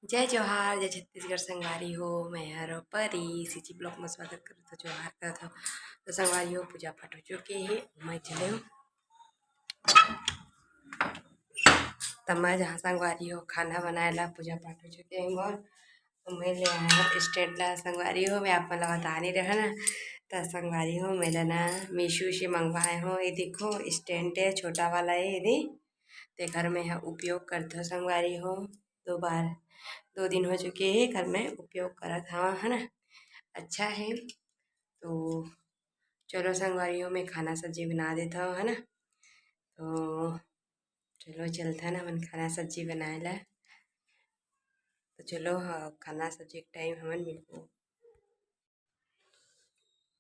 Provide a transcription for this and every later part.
जय जोहार जय छत्तीसगढ़ संगवारी हो। मैं हर परी सीची ब्लॉक में स्वागत करूँ तो जोहार का था। तो संगवारी हो पूजा पाठ हो चुके हैं। मैं चले हूँ तब मैं जहाँ संगवारी हो खाना बनाए ला पूजा पाठ हो चुके हैं मोर। तो मैं ले आया हूँ स्टैंड ला संगवारी हो। मैं आप मतलब बता नहीं रहा ना तो संगवारी हो मैं ना मीशो से मंगवाए हो। ये देखो स्टैंड है छोटा वाला है यदि ते घर में है उपयोग करते हो संगवारी हो। 2 दिन हो चुके हैं घर में उपयोग करा था है ना। अच्छा है तो चलो संगवारियों में खाना सब्जी बना देता हूँ है ना। तो चलो चलता ना मन खाना सब्जी बनाए ला। तो चलो हाँ खाना सब्जी का टाइम हमन मिलको।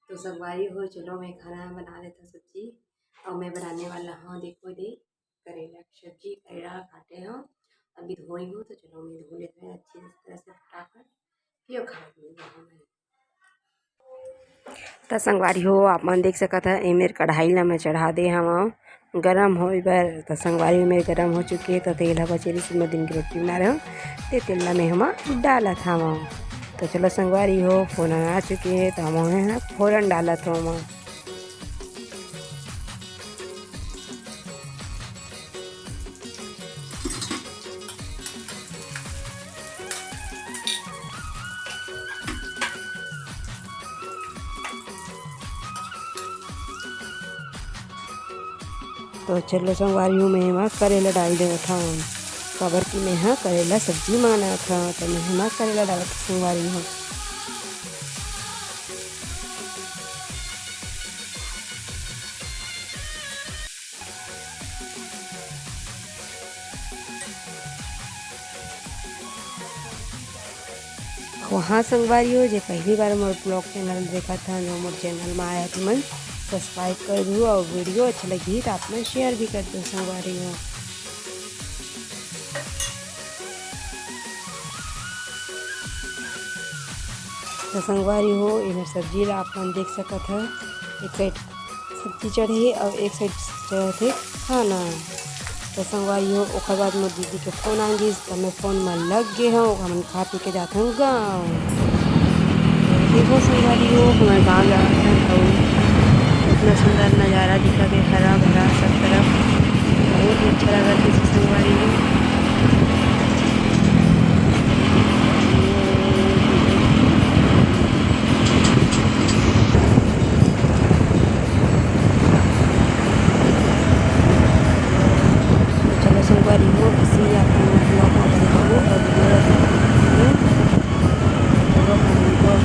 तो संगवारी हो चलो मैं खाना बना लेता सब्जी और मैं बनाने वाला हूँ। देखो दे करेला की सब्जी करेला काटे हो अभी धोई हूँ। तो चलो मैं धो लेते हैं अच्छी तरह से फटाफट फिर खा लूँगी। तो संगवारी हो आप मन देख सकत है मेरे कढ़ाई ला मैं चढ़ा दे हवा गरम हो बर। तो संगवारी में गरम हो चुकी है तो तेल हवा चली से मैं दिन की रोटी बना रहा हूँ। ते तेल ला मैं हम डाला था। तो चलो संगवारी हो फोरन आ चुकी है तो हम फोरन डाला था। तो चलो संगवारी हूँ मैं वहाँ करेला डाल दे था। कबर की मैं हाँ करेला सब्जी माना था तो मैं वहाँ करेला डाला था संगवारी हूँ। वहाँ संगवारी हो जो पहली बार मोर ब्लॉग चैनल देखा था जो मोर चैनल में आया तो मन सब्सक्राइब कर दो और वीडियो अच्छा लगी तो आप मन शेयर भी कर दो संगवारी हो। तो संगवारी हो इधर सब्जी ला आप मन देख सकत है। एक साइड सब्जी चढ़े और एक साइड चढ़े खाना। तो संगवारी हो ओकर बाद मोर दीदी के फोन आ गई तो मैं फोन में लग गए हूँ हम खा पी के जाते हूँ गाँव। देखो संगवारी हो हमारे गाँव जाते हैं और इतना सुंदर नज़ारा दिखा के हरा भरा सब तरफ बहुत ही अच्छा लगा था संगवारी हो। चलो संगवारी हो इसी आपको ब्लॉग में बनता हूँ और वीडियो चलो हमको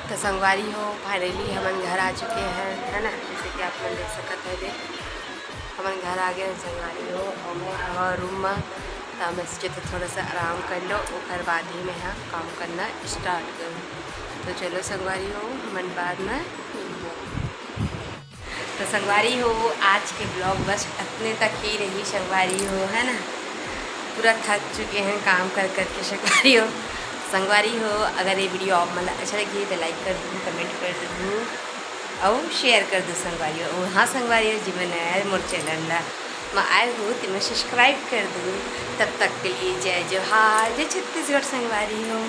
तो संगवारी हो फाइनली हमन घर आ चुके हैं है ना। जैसे कि आप लोग देख सकते हैं हमन घर आ गए संगवारी हो और मैं हवा रूम में तो मैं सोचे तो थोड़ा सा आराम कर लो और बाद ही मैं यहाँ काम करना स्टार्ट करूँ। तो चलो संगवारी हो हमन बाद में। तो संगवारी हो आज के ब्लॉग बस इतने तक ही रही संगवारी हो है ना। पूरा थक चुके हैं काम कर करके संगवारी हो। संगवारी हो अगर ये वीडियो आप मतलब अच्छा लगी तो लाइक कर दूँ कमेंट कर दूँ और शेयर कर दूँ संगवारी हो। हाँ संगवारी हो जी मैंने मोर चैनल ला मैं आए हूँ तो मैं सब्सक्राइब कर दूँ। तब तक के लिए जय जोहार जय छत्तीसगढ़ संगवारी हो।